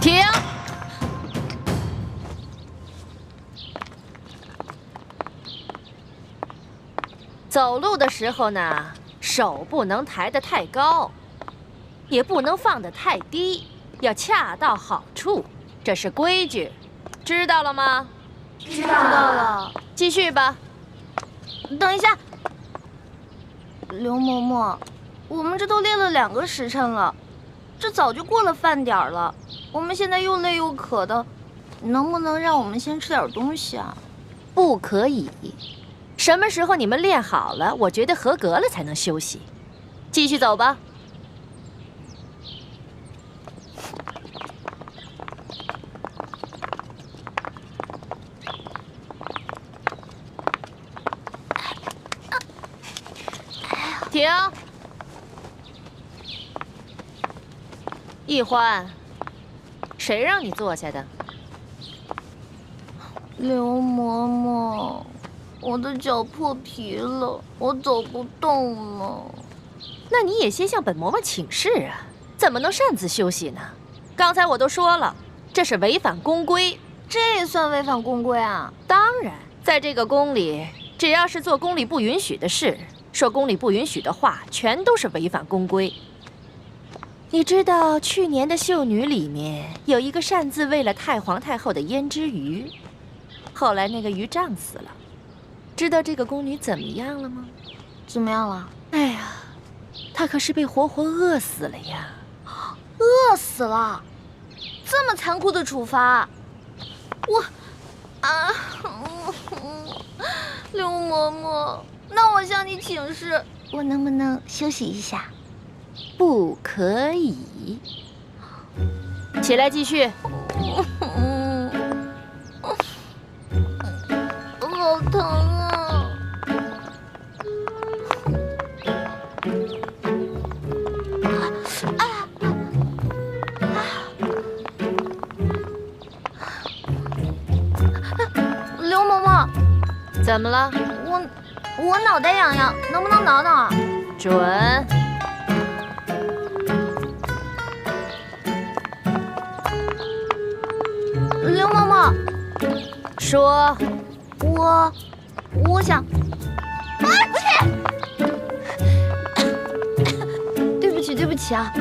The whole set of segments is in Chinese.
停！走路的时候呢，手不能抬得太高，也不能放得太低，要恰到好处，这是规矩，知道了吗？知道了。继续吧。等一下，刘嬷嬷，我们这都练了2个时辰了，这早就过了饭点了。我们现在又累又渴的，能不能让我们先吃点东西啊？不可以。什么时候你们练好了，我觉得合格了才能休息。继续走吧。停！易欢，谁让你坐下的？刘嬷嬷，我的脚破皮了，我走不动了。那你也先向本嬷嬷请示啊，怎么能擅自休息呢？刚才我都说了，这是违反宫规。这也算违反宫规啊？当然，在这个宫里，只要是做宫里不允许的事，说宫里不允许的话，全都是违反宫规。你知道去年的秀女里面有一个擅自喂了太皇太后的胭脂鱼，后来那个鱼胀死了。知道这个宫女怎么样了吗？怎么样了？哎呀，她可是被活活饿死了呀！饿死了？这么残酷的处罚，刘嬷嬷，那我向你请示，我能不能休息一下？不可以。起来继续。好疼啊！刘嬷嬷，怎么了？我脑袋痒痒，能不能挠挠啊？准。刘嬷嬷，说。我想，对不起啊，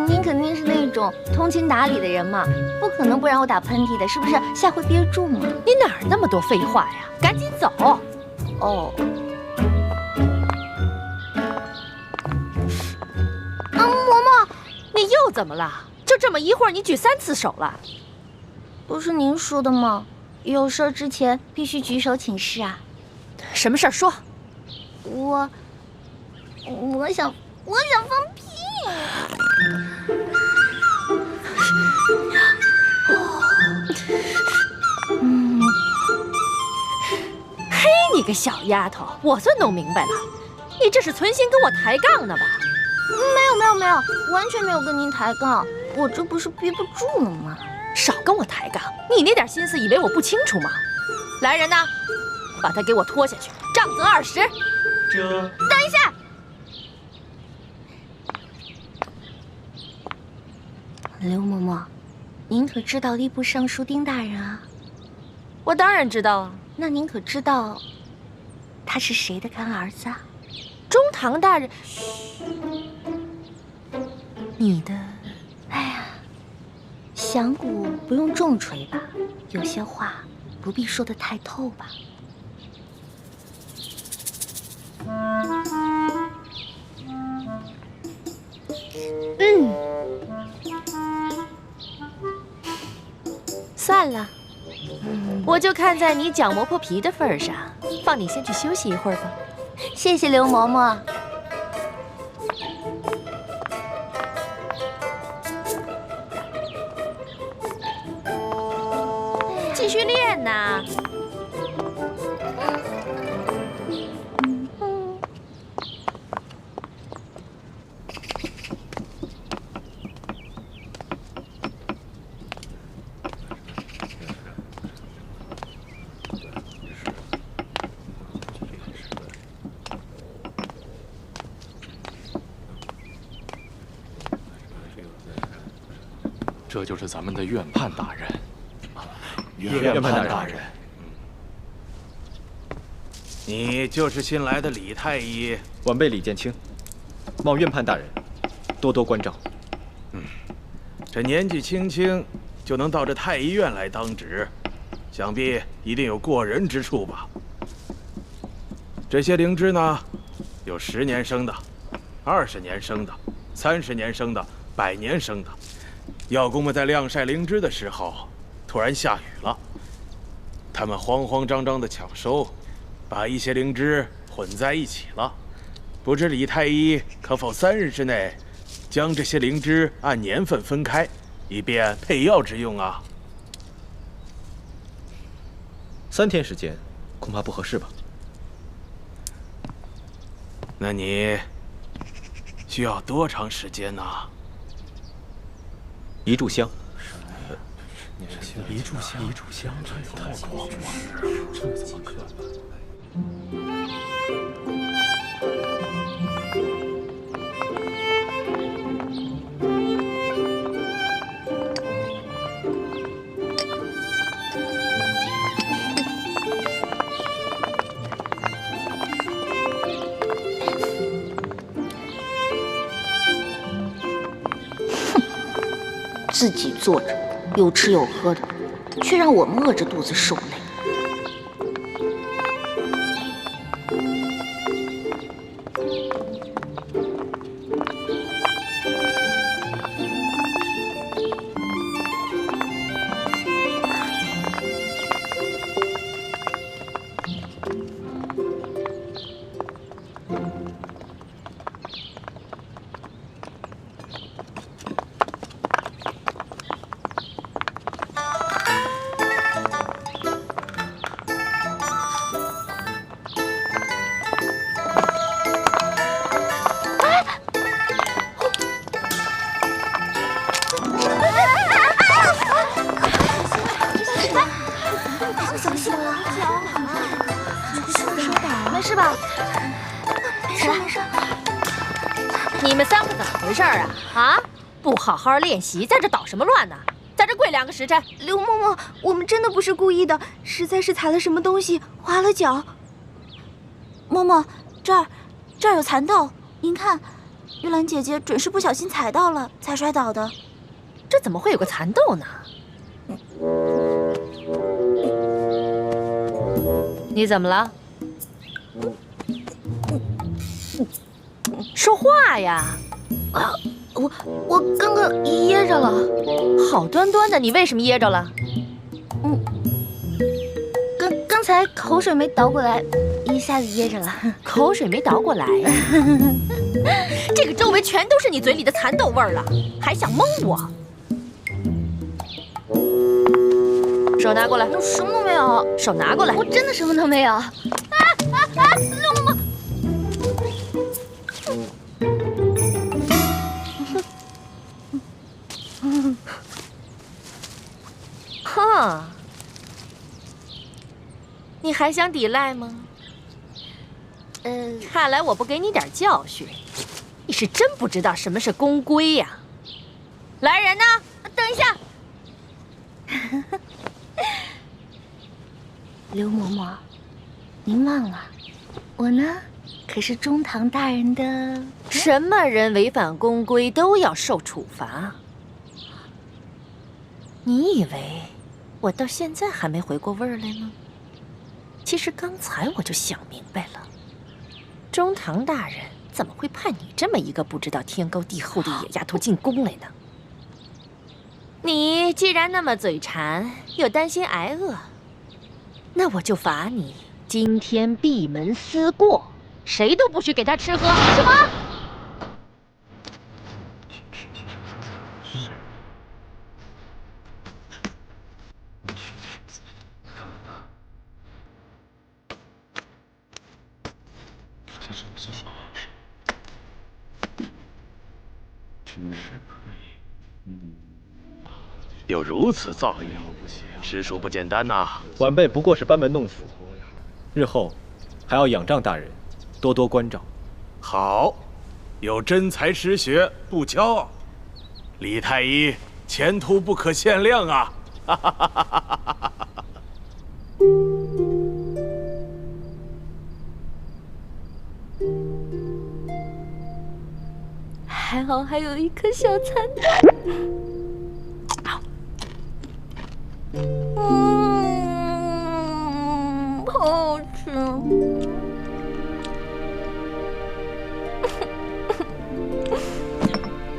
您肯定是那种通情达理的人嘛，不可能不让我打喷嚏的，是不是？下回憋住嘛。你哪儿那么多废话呀？赶紧走。哦。嬷嬷，你又怎么了？就这么一会儿，你举3次手了？不是您说的吗？有事之前必须举手请示啊。什么事儿说？我想放屁。嘿，你个小丫头，我算弄明白了，你这是存心跟我抬杠呢吧？没有，完全没有跟您抬杠，我这不是憋不住了吗？少跟我抬杠，你那点心思以为我不清楚吗？来人呐，把他给我拖下去，杖责20。等一下，刘嬷嬷，您可知道吏部尚书丁大人啊？我当然知道啊。那您可知道他是谁的干儿子啊？中堂大人。你的……哎呀，响鼓不用重锤吧？有些话不必说得太透吧？算了，我就看在你脚磨破皮的份上，放你先去休息一会儿吧。谢谢刘嬷嬷。继续练呐。这就是咱们的院判大人。院判大人，你就是新来的李太医。晚辈李建清，望院判大人多多关照。这年纪轻轻就能到这太医院来当值，想必一定有过人之处吧？这些灵芝呢，有10年生的、20年生的、30年生的、100年生的。药工们在晾晒灵芝的时候，突然下雨了，他们慌慌张张地抢收，把一些灵芝混在一起了。不知李太医可否3日之内将这些灵芝按年份分开，以便配药之用啊？3天时间，恐怕不合适吧？那你需要多长时间呢？1炷香。一炷香，这也太高了，这怎么可能？自己坐着，有吃有喝的，却让我们饿着肚子受累。没事吧？起来。你们3个怎么回事啊？啊，不好好练习，在这捣什么乱呢？在这跪2个时辰。刘嬷嬷，我们真的不是故意的，实在是踩了什么东西，滑了脚。嬷嬷，这儿有蚕豆，您看，玉兰姐姐准是不小心踩到了才摔倒的。这怎么会有个蚕豆呢？你怎么了？说话呀！啊，我刚刚噎着了。好端端的，你为什么噎着了？刚才口水没倒过来，一下子噎着了。口水没倒过来呀？这个周围全都是你嘴里的蚕豆味儿了，还想蒙我？手拿过来。我什么都没有。手拿过来。我真的什么都没有。刘嬷嬷。哼，你还想抵赖吗？看来我不给你点教训，你是真不知道什么是公规呀。来人呐，等一下。刘嬷嬷，您忘了，我呢可是中堂大人的。什么人违反公规都要受处罚？你以为我到现在还没回过味儿来吗？其实刚才我就想明白了，中堂大人怎么会派你这么一个不知道天高地厚的野丫头进宫来呢？你既然那么嘴馋，又担心挨饿，那我就罚你今天闭门思过，谁都不许给他吃喝。什么？有如此造诣，实属不简单呐。晚辈不过是班门弄斧，日后还要仰仗大人多多关照。好，有真才实学，不骄傲。李太医前途不可限量啊！还好还有一颗小蚕蛋。好好吃。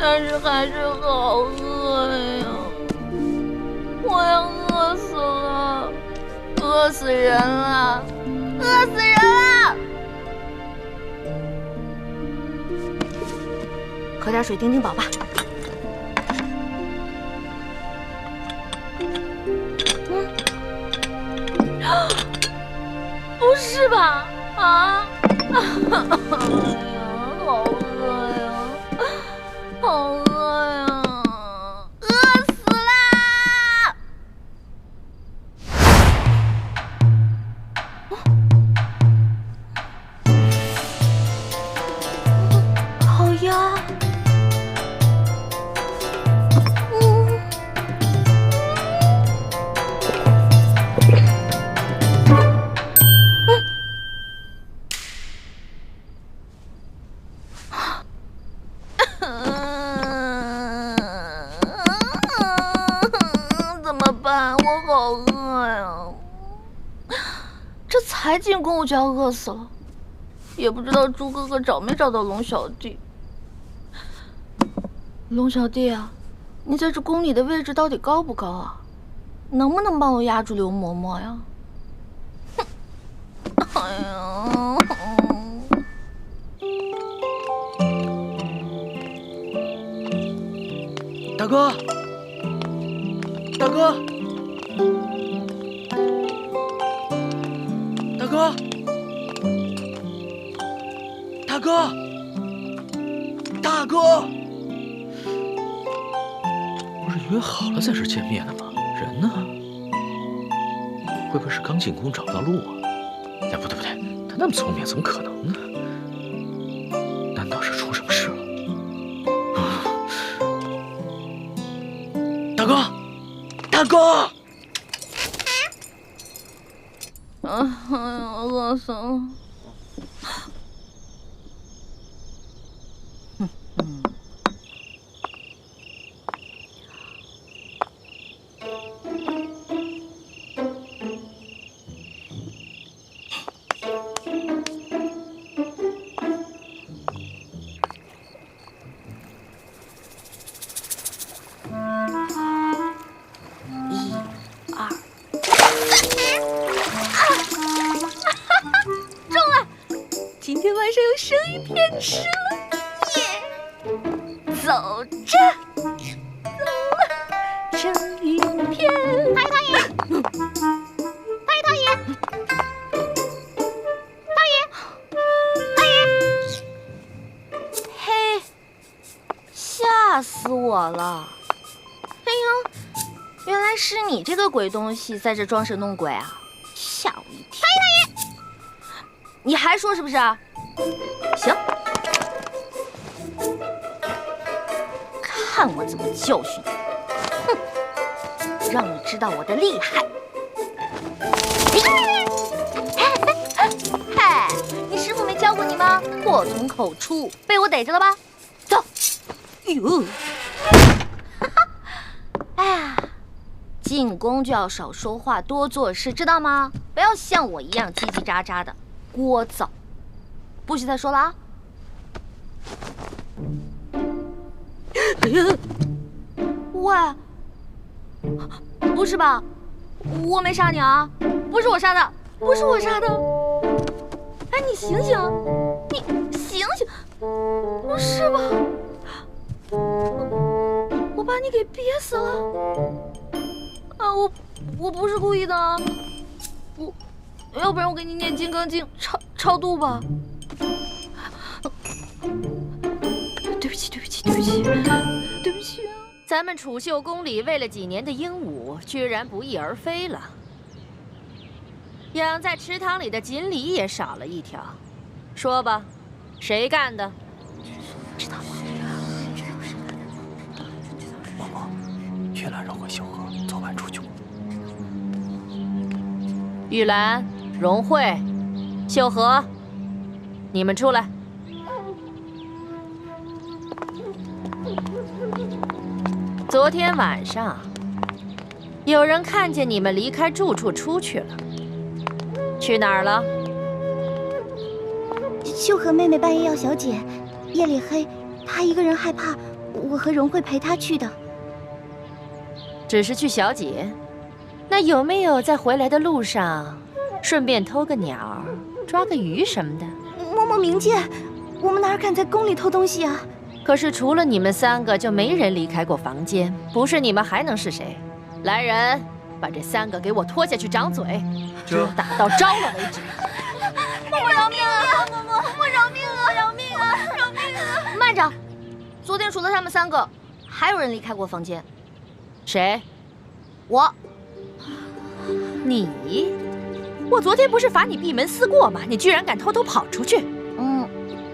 但是还是好饿呀，我要饿死了，饿死人了，饿死人了！喝点水顶顶饱吧。不是吧？啊！哎呀，好饿呀！好饿呀，饿死啦！好呀，怎么办？我好饿呀！这才进宫我就要饿死了，也不知道猪哥哥找没找到龙小弟。龙小弟啊，你在这宫里的位置到底高不高啊？能不能帮我压住刘嬷嬷呀？哼！哎呀！大哥，大哥，大哥，大哥，大哥，不是约好了在这见面的吗？人呢？会不会是刚进宫找不到路啊？哎，不对不对，他那么聪明，怎么可能呢？难道是出什么事了？大哥，大哥！哎呀，饿死了！今天晚上有生鱼片吃了，耶！走着，走了，生鱼片。太爷，太爷，太爷，嘿，吓死我了！哎呦，原来是你这个鬼东西在这装神弄鬼啊！吓我一跳！太爷，你还说是不是？行，看我怎么教训你！哼，让你知道我的厉害！嗨，你师傅没教过你吗？祸从口出，被我逮着了吧？走！哎呦，哎呀，进宫就要少说话，多做事，知道吗？不要像我一样叽叽喳喳的，聒噪。不许再说了啊！喂，不是吧？我没杀你啊！不是我杀的，不是我杀的！哎，你醒醒，你醒醒！不是吧？我把你给憋死了！啊，我不是故意的啊！要不然我给你念《金刚经》超度吧。对不起，对不起，对不起，对不起啊！咱们储秀宫里喂了几年的鹦鹉，居然不翼而飞了。养在池塘里的锦鲤也少了一条。说吧，谁干的？嬷嬷，去了，荣慧、秀禾，昨晚出去过。玉兰、荣慧、秀禾，你们出来。昨天晚上，有人看见你们离开住处出去了，去哪儿了？秀禾妹妹半夜要小姐，夜里黑，她一个人害怕，我和荣慧陪她去的。只是去小姐，那有没有在回来的路上，顺便偷个鸟、抓个鱼什么的？嬷嬷明鉴，我们哪敢在宫里偷东西啊？可是除了你们3个，就没人离开过房间。不是你们还能是谁？来人，把这3个给我拖下去掌嘴，打到招了为止。嬷嬷饶命啊！嬷嬷饶命啊！饶命啊！饶命啊！慢着，昨天除了他们3个，还有人离开过房间。谁？我。你？我昨天不是罚你闭门思过吗？你居然敢偷偷跑出去！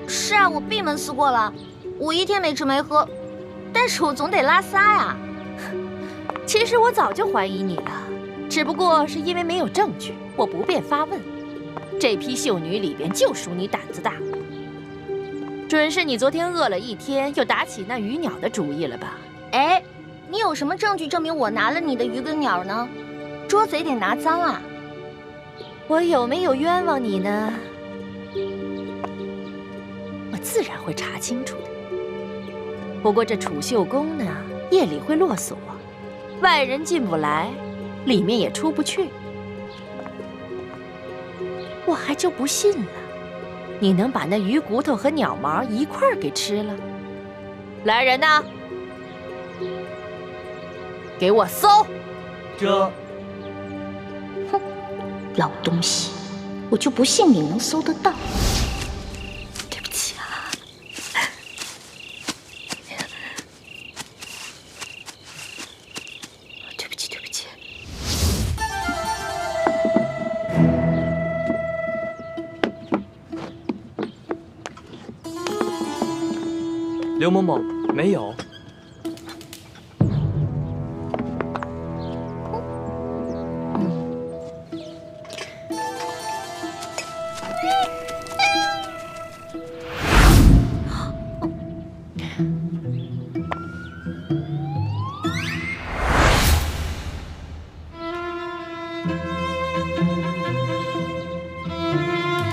是啊，我闭门思过了。我一天没吃没喝，但是我总得拉撒呀。其实我早就怀疑你了，只不过是因为没有证据，我不便发问。这批秀女里边就属你胆子大，准是你昨天饿了一天，又打起那鱼鸟的主意了吧？哎，你有什么证据证明我拿了你的鱼跟鸟呢？捉贼得拿赃啊！我有没有冤枉你呢？我自然会查清楚的。不过这储秀宫呢，夜里会落锁，外人进不来，里面也出不去。我还就不信了，你能把那鱼骨头和鸟毛一块儿给吃了？来人呐，给我搜！这，哼，老东西，我就不信你能搜得到。对不起啊。对不起，对不起。刘嬷嬷，没有。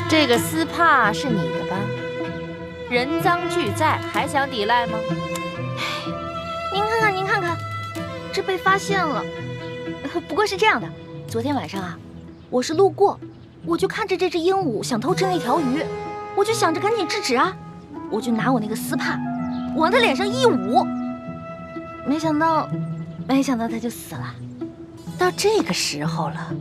这个丝帕是你的吧？人赃俱在，还想抵赖吗？您看看，您看看，这被发现了。不过是这样的，昨天晚上啊，我是路过，我就看着这只鹦鹉想偷吃那条鱼，我就想着赶紧制止啊，我就拿我那个丝帕往它脸上一捂，没想到它就死了。到这个时候了，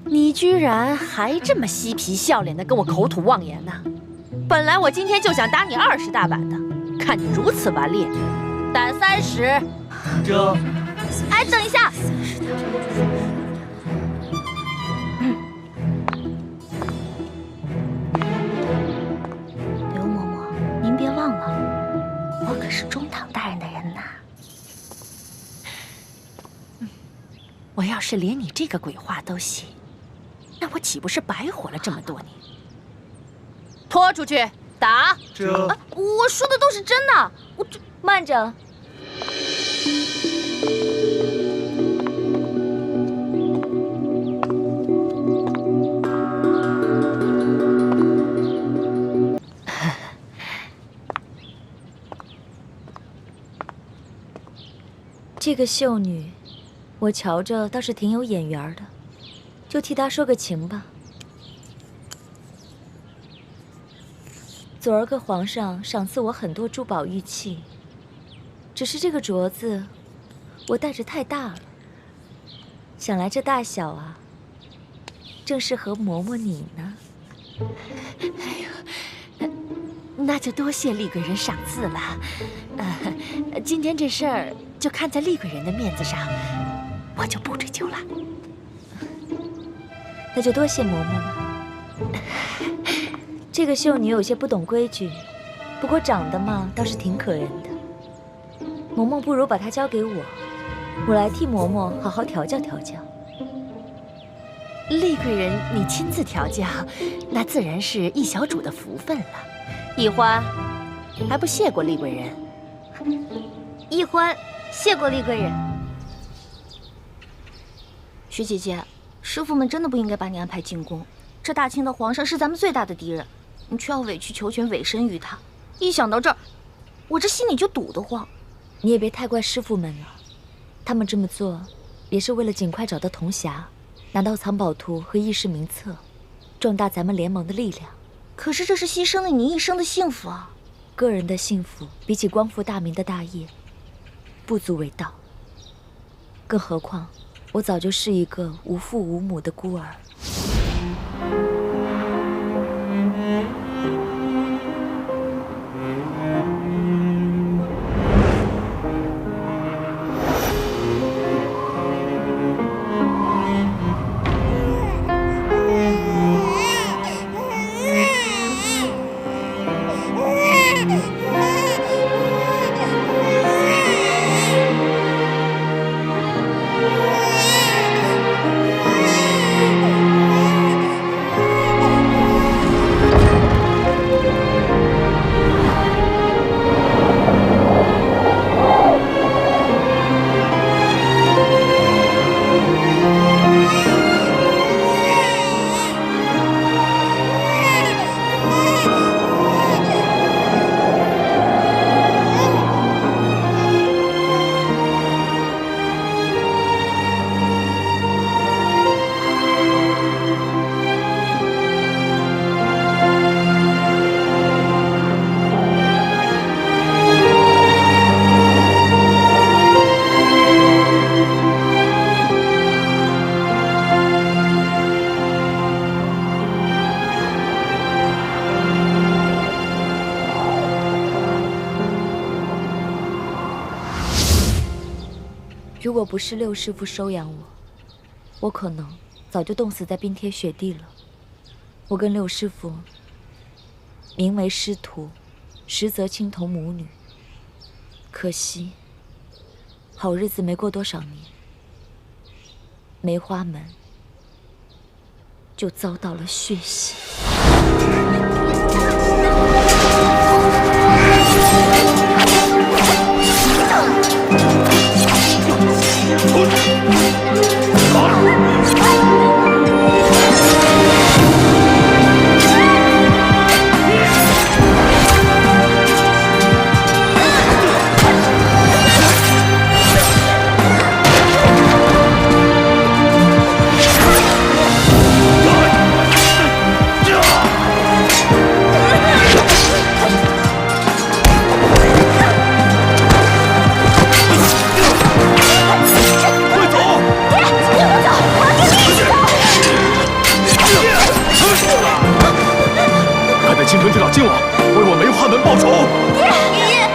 你居然还这么嬉皮笑脸的跟我口吐妄言呢！本来我今天就想打你20大板的，看你如此顽劣，打30。这，哎，等一下！刘嬷嬷，您别忘了，我可是中堂大人的人呐。我要是连你这个鬼话都信，那我岂不是白活了这么多年？拖出去打！这，我说的都是真的，慢着。这个秀女，我瞧着倒是挺有眼缘的，就替她说个情吧。昨儿个皇上赏赐我很多珠宝玉器，只是这个镯子我戴着太大了，想来这大小啊，正适合嬷嬷你呢。那就多谢厉贵人赏赐了。今天这事儿就看在厉贵人的面子上，我就不追究了。那就多谢嬷嬷了。这个秀女有些不懂规矩，不过长得嘛倒是挺可人的。嬷嬷不如把她交给我，我来替嬷嬷好好调教调教。厉贵人，你亲自调教，那自然是易小主的福分了。易欢，还不谢过厉贵人？易欢，谢过厉贵人。徐姐姐，师傅们真的不应该把你安排进宫。这大清的皇上是咱们最大的敌人，你却要委曲求全，委身于他。一想到这儿，我这心里就堵得慌。你也别太怪师傅们了，他们这么做也是为了尽快找到铜匣，拿到藏宝图和议事名册，壮大咱们联盟的力量。可是这是牺牲了你一生的幸福啊！个人的幸福比起光复大明的大业，不足为道。更何况，我早就是一个无父无母的孤儿。如果不是六师傅收养我，我可能早就冻死在冰天雪地了。我跟六师傅名为师徒，实则亲同母女。可惜，好日子没过多少年，梅花门就遭到了血洗。青春去找今晚，为我梅花门报仇。爷爷，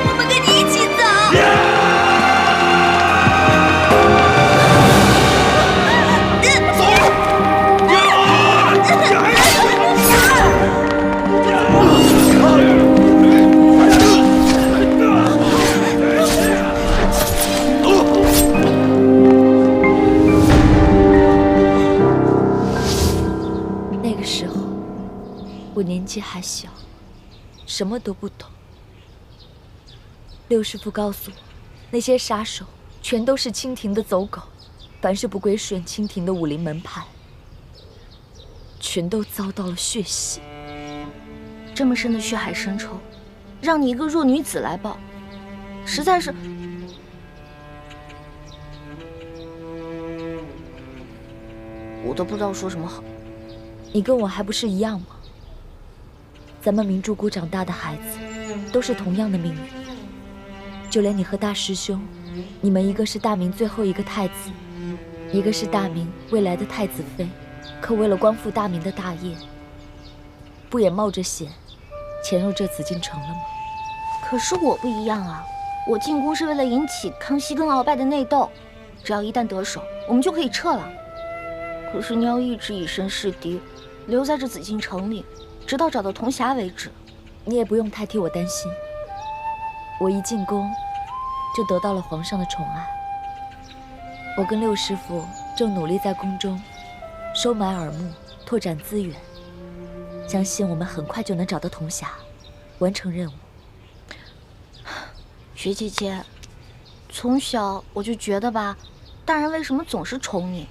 我们跟你一起走。那个时候，我年纪还小，什么都不懂。六师傅告诉我，那些杀手全都是清廷的走狗，凡是不归顺清廷的武林门派，全都遭到了血洗。这么深的血海深仇，让你一个弱女子来报，实在是……我都不知道说什么好。你跟我还不是一样吗？咱们明珠谷长大的孩子，都是同样的命运。就连你和大师兄，你们一个是大明最后一个太子，一个是大明未来的太子妃，可为了光复大明的大业，不也冒着险潜入这紫禁城了吗？可是我不一样啊，我进宫是为了引起康熙跟鳌拜的内斗，只要一旦得手，我们就可以撤了。可是你要一直以身试敌，留在这紫禁城里，直到找到铜匣为止。你也不用太替我担心，我一进宫就得到了皇上的宠爱，我跟六师傅正努力在宫中收买耳目，拓展资源，相信我们很快就能找到铜匣，完成任务。雪姐姐，从小我就觉得吧，大人为什么总是宠你，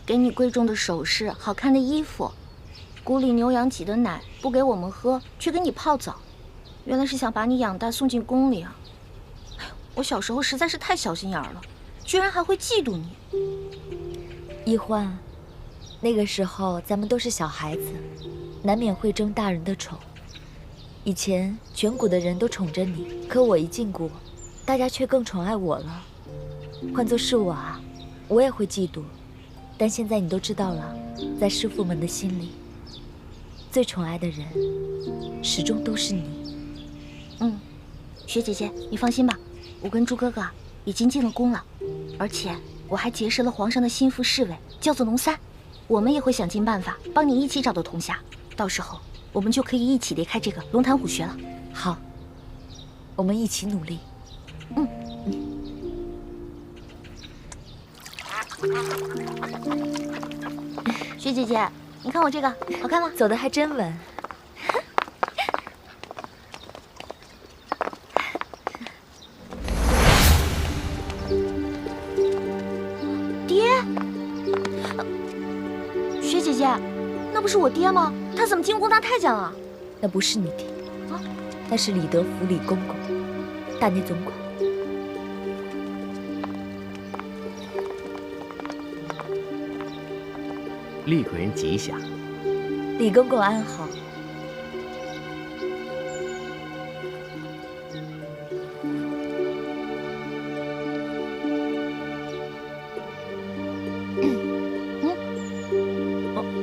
给你贵重的首饰、好看的衣服，谷里牛羊挤的奶不给我们喝，却给你泡澡，原来是想把你养大送进宫里啊！哎呦，我小时候实在是太小心眼了，居然还会嫉妒你。一欢，那个时候咱们都是小孩子，难免会争大人的宠。以前全谷的人都宠着你，可我一进谷，大家却更宠爱我了。换作是我啊，我也会嫉妒。但现在你都知道了，在师傅们的心里，最宠爱的人始终都是你。雪姐姐，你放心吧，我跟猪哥哥已经进了宫了，而且我还结识了皇上的心腹侍卫，叫做龙三。我们也会想尽办法帮你一起找到铜匣，到时候我们就可以一起离开这个龙潭虎穴了。好，我们一起努力。雪姐姐，你看我这个好看吗？走得还真稳。爹，雪姐姐，那不是我爹吗？他怎么进宫当太监了？那不是你爹，那是李德福李公公，大内总管。厉贵人吉祥。李公公安好。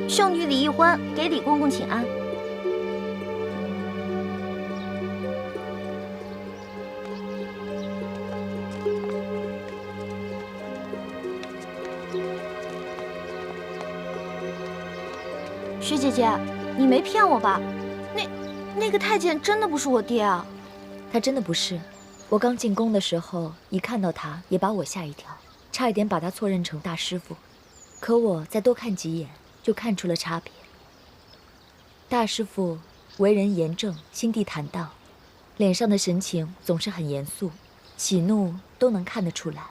孝女李一欢给李公公请安。雪姐姐，你没骗我吧？那个太监真的不是我爹啊？他真的不是。我刚进宫的时候，一看到他，也把我吓一跳，差一点把他错认成大师傅。可我再多看几眼，就看出了差别。大师傅为人严正，心地坦荡，脸上的神情总是很严肃，喜怒都能看得出来。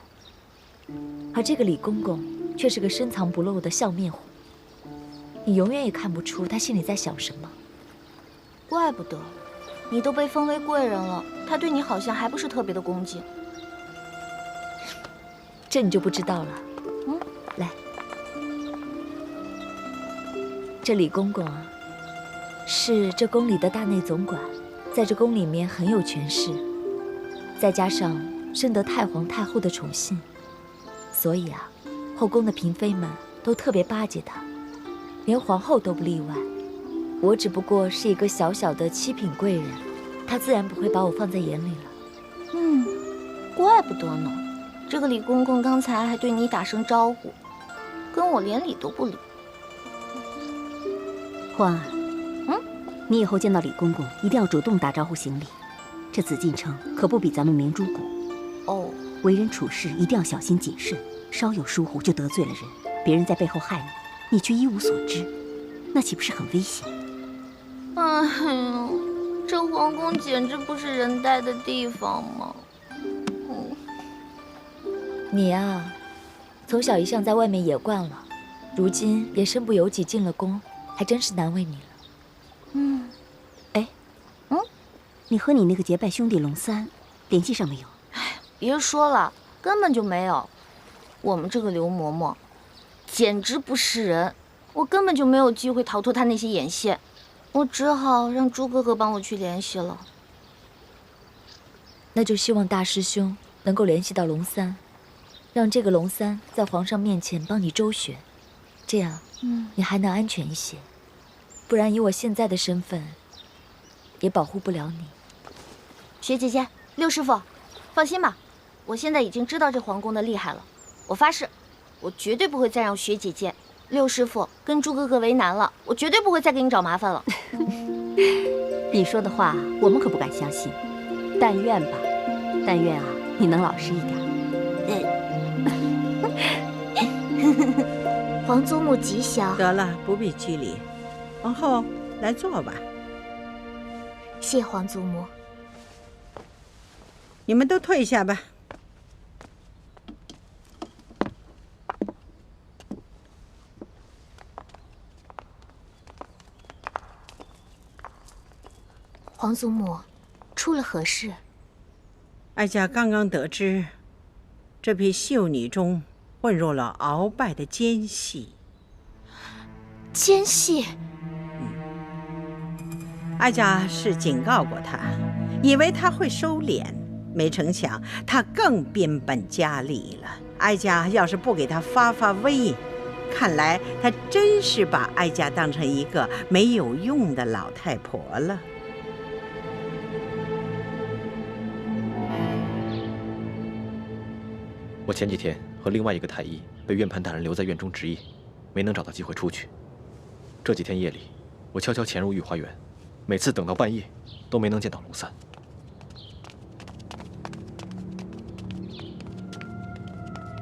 而这个李公公却是个深藏不露的笑面虎，你永远也看不出他心里在想什么。怪不得，你都被封为贵人了，他对你好像还不是特别的恭敬。这你就不知道了。来，这李公公啊，是这宫里的大内总管，在这宫里面很有权势，再加上深得太皇太后的宠信，所以啊，后宫的嫔妃们都特别巴结他，连皇后都不例外。我只不过是一个小小的七品贵人，他自然不会把我放在眼里了。怪不得呢，这个李公公刚才还对你打声招呼，跟我连理都不理。欢儿，你以后见到李公公一定要主动打招呼行礼。这紫禁城可不比咱们明珠谷。哦，为人处事一定要小心谨慎，稍有疏忽就得罪了人，别人在背后害你，你却一无所知，那岂不是很危险？哎呦，这皇宫简直不是人待的地方吗？你啊，从小一向在外面野惯了，如今也身不由己进了宫，还真是难为你了。你和你那个结拜兄弟龙三联系上没有？别说了，根本就没有。我们这个刘嬷嬷，简直不是人，我根本就没有机会逃脱他那些眼线，我只好让朱哥哥帮我去联系了。那就希望大师兄能够联系到龙三，让这个龙三在皇上面前帮你周旋，这样，你还能安全一些。不然以我现在的身份，也保护不了你。雪姐姐，六师傅，放心吧，我现在已经知道这皇宫的厉害了。我发誓，我绝对不会再让雪姐姐、六师傅跟朱哥哥为难了。我绝对不会再给你找麻烦了。你说的话我们可不敢相信，但愿吧，但愿啊，你能老实一点。皇祖母吉祥。得了，不必拘礼，王后来坐吧。谢皇祖母。你们都退下吧。皇祖母，出了何事？哀家刚刚得知，这批秀女中混入了鳌拜的奸细。奸细？哀家是警告过他，以为他会收敛，没成想他更变本加厉了。哀家要是不给他发发威，看来他真是把哀家当成一个没有用的老太婆了。我前几天和另外一个太医被院判大人留在院中值夜，没能找到机会出去。这几天夜里，我悄悄潜入御花园，每次等到半夜，都没能见到龙三。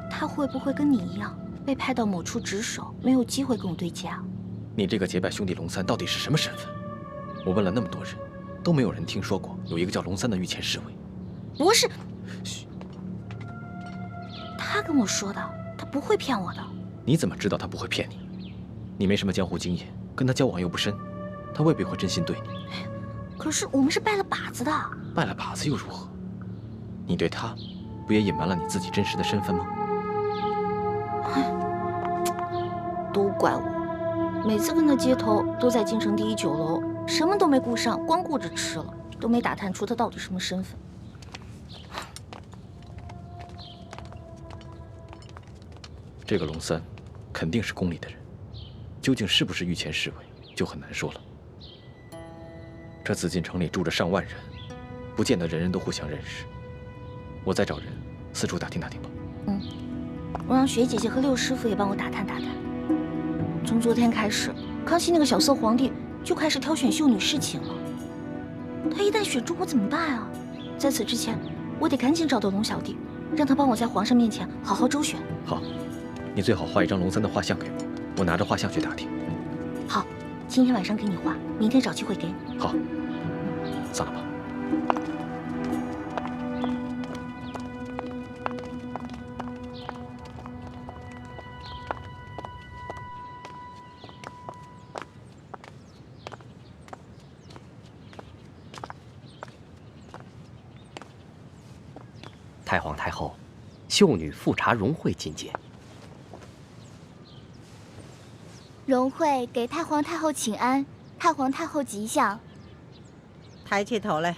他会不会跟你一样，被派到某处值守，没有机会跟我对家？你这个结拜兄弟龙三到底是什么身份？我问了那么多人，都没有人听说过有一个叫龙三的御前侍卫。不是。嘘。他跟我说的，他不会骗我的。你怎么知道他不会骗你？你没什么江湖经验，跟他交往又不深，他未必会真心对你。可是我们是拜了把子的。拜了把子又如何？你对他，不也隐瞒了你自己真实的身份吗？都怪我，每次跟他接头都在京城第1酒楼，什么都没顾上，光顾着吃了，都没打探出他到底什么身份。这个龙三，肯定是宫里的人，究竟是不是御前侍卫，就很难说了。这紫禁城里住着上万人，不见得人人都互相认识。我再找人四处打听打听吧。我让雪姐姐和六师傅也帮我打探打探。从昨天开始，康熙那个小色皇帝就开始挑选秀女侍寝了。他一旦选中我怎么办啊？在此之前，我得赶紧找到龙小弟，让他帮我在皇上面前好好周旋。好。你最好画一张龙三的画像给我，我拿着画像去打听。好，今天晚上给你画，明天找机会给你。好，散了吧。太皇太后，秀女富察荣惠觐见。荣惠给太皇太后请安，太皇太后吉祥。抬起头来。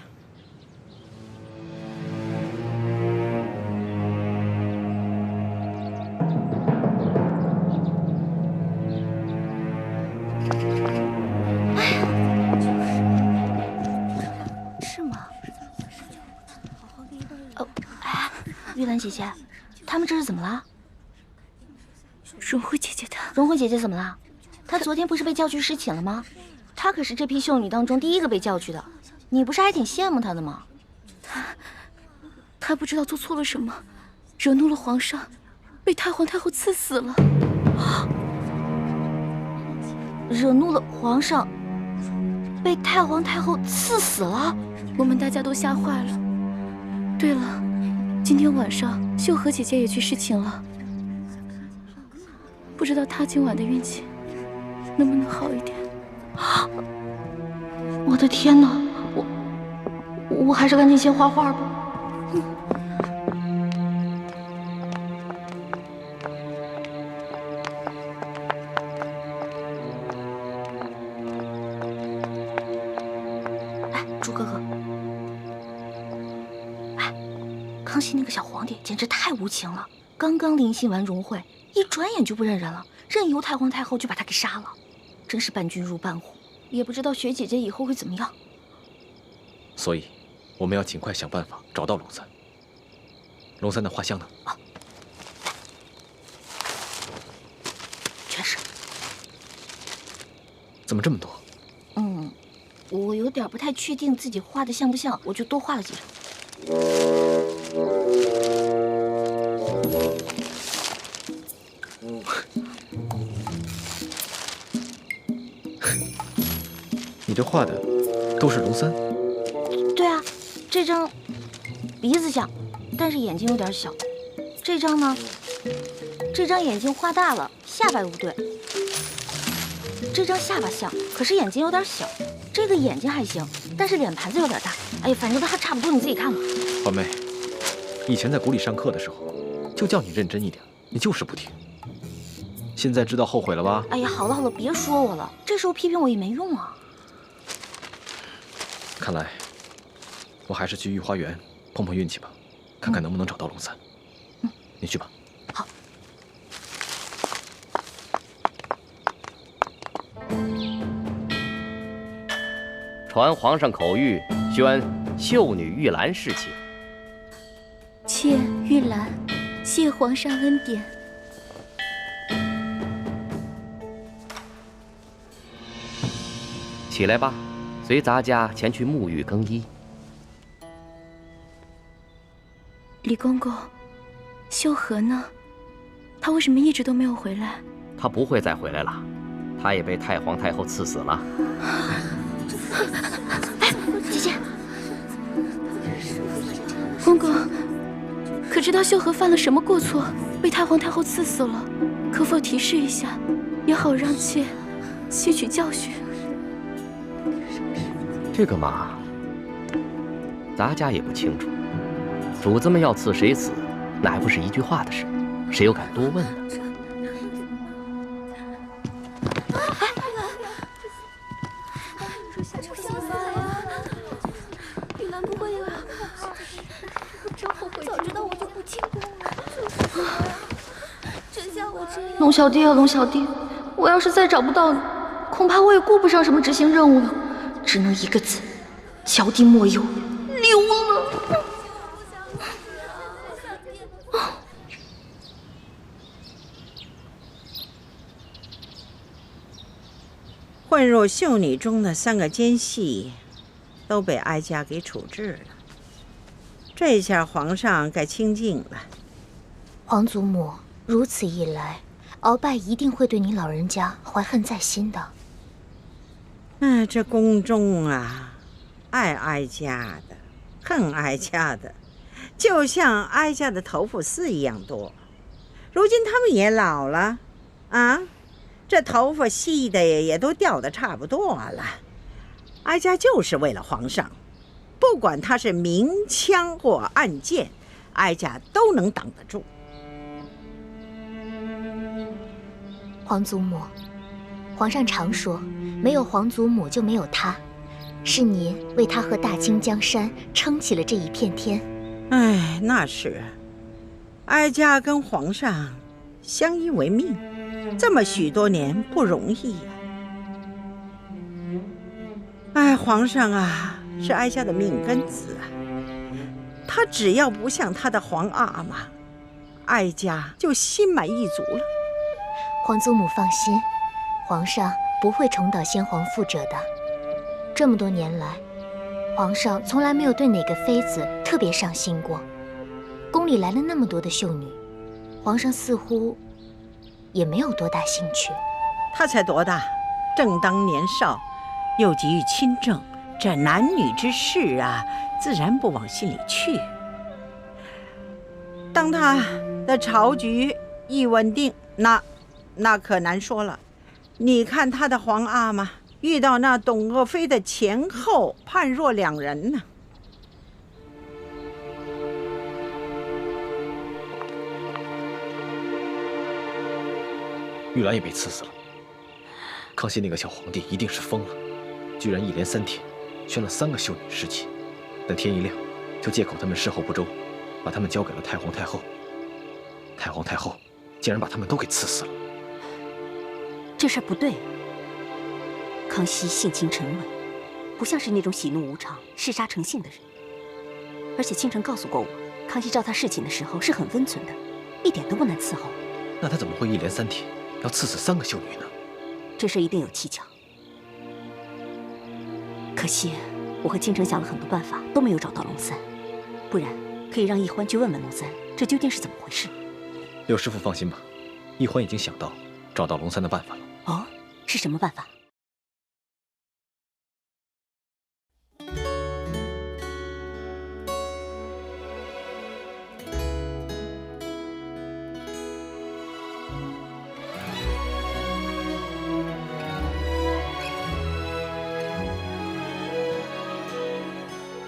是吗？玉兰姐姐，他们这是怎么了？荣惠姐姐她，荣惠姐姐怎么了？她昨天不是被叫去侍寝了吗？她可是这批秀女当中第一个被叫去的，你不是还挺羡慕她的吗？她不知道做错了什么，惹怒了皇上，被太皇太后赐死了。惹怒了皇上，被太皇太后赐死了？我们大家都吓坏了。对了，今天晚上秀禾姐姐也去侍寝了，不知道她今晚的运气能不能好一点。我的天哪，我还是赶紧先画画吧。哎，朱哥哥，哎，康熙那个小皇帝简直太无情了，刚刚临幸完荣惠，一转眼就不认人了，任由太皇太后就把他给杀了，真是伴君如伴虎。也不知道雪姐姐以后会怎么样。所以，我们要尽快想办法找到龙三。龙三的画像呢？啊，全是。怎么这么多？我有点不太确定自己画的像不像，我就多画了几张。你这画的都是龙三？对啊，这张鼻子像，但是眼睛有点小。这张呢？这张眼睛画大了，下巴又不对。这张下巴像，可是眼睛有点小。这个眼睛还行，但是脸盘子有点大。哎呀，反正都还差不多，你自己看吧。环妹，以前在谷里上课的时候，就叫你认真一点，你就是不听。现在知道后悔了吧？哎呀，好了好了，别说我了，这时候批评我也没用啊。看来，我还是去御花园碰碰运气吧，看看能不能找到龙三。你去吧。好。传皇上口谕，宣秀女玉兰侍寝。妾玉兰，谢皇上恩典。起来吧，随咱家前去沐浴更衣。李公公，秀禾呢？他为什么一直都没有回来？他不会再回来了，他也被太皇太后赐死了。哎，姐姐，公公，可知道秀禾犯了什么过错，被太皇太后赐死了？可否提示一下，也好让妾吸取教训。这个嘛，咱家也不清楚。主子们要赐谁死，那还不是一句话的事，谁又敢多问呢？玉兰不会啊！真后悔，早知道我就不进宫了。真像我这样。龙小弟啊，龙小弟，我要是再找不到你，恐怕我也顾不上什么执行任务了，只能一个字：小弟莫忧，溜了。混入秀女中的3个奸细，都被哀家给处置了。这下皇上该清静了。皇祖母，如此一来，鳌拜一定会对您老人家怀恨在心的。这宫中啊，爱哀家的，恨哀家的，就像哀家的头发丝一样多。如今他们也老了，啊，这头发细的也都掉得差不多了。哀家就是为了皇上，不管他是明枪或暗箭，哀家都能挡得住。皇祖母，皇上常说，没有皇祖母就没有他，是您为他和大清江山撑起了这一片天。哎，那是，哀家跟皇上相依为命，这么许多年不容易呀。哎，皇上啊，是哀家的命根子啊，他只要不像他的皇阿玛，哀家就心满意足了。皇祖母放心，皇上不会重蹈先皇覆辙的。这么多年来，皇上从来没有对哪个妃子特别上心过。宫里来了那么多的秀女，皇上似乎也没有多大兴趣。他才多大，正当年少，又急于亲政，这男女之事啊，自然不往心里去。当他的朝局一稳定，那可难说了。你看他的皇阿玛遇到那董鄂妃的前后判若两人呢。玉兰也被赐死了。康熙那个小皇帝一定是疯了，居然一连3天宣了3个秀女侍寝，等天一亮就借口他们侍候不周，把他们交给了太皇太后。太皇太后竟然把他们都给赐死了。这事儿不对。康熙性情沉稳，不像是那种喜怒无常、嗜杀成性的人。而且清晨告诉过我，康熙召他侍寝的时候是很温存的，一点都不难伺候。那他怎么会一连3天要赐死3个秀女呢？这事一定有蹊跷。可惜我和清晨想了很多办法，都没有找到龙三。不然可以让奕欢去问问龙三，这究竟是怎么回事。柳师傅放心吧，易欢已经想到找到龙三的办法了。哦，是什么办法？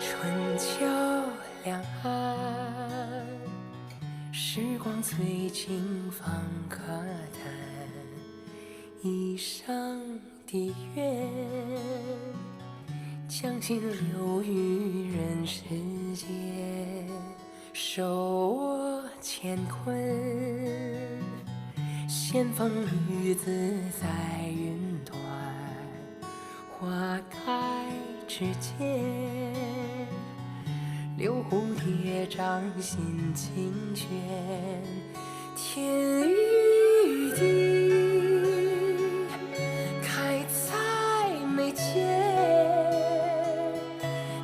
春秋两岸，时光催尽方可谈。一生的愿，将心留于人世间。手握乾坤，仙风女子在云端。花开之间，留蝴蝶掌心清泉。天与地，开在眉间，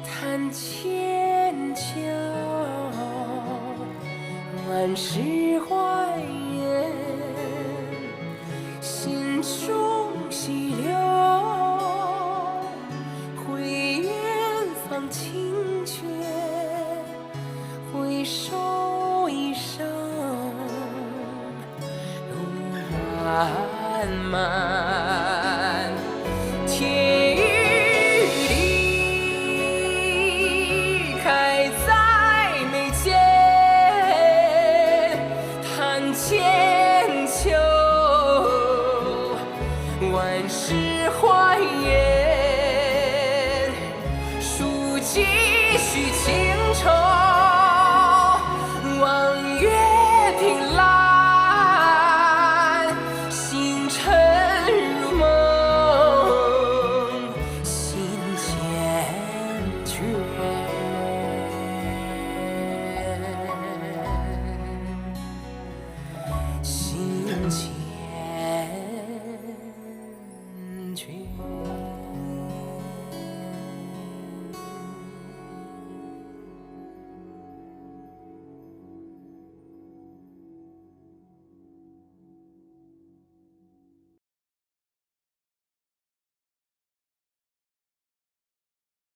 谈千秋，万事还原，心中细流，回远方清泉，回首一生路漫漫。天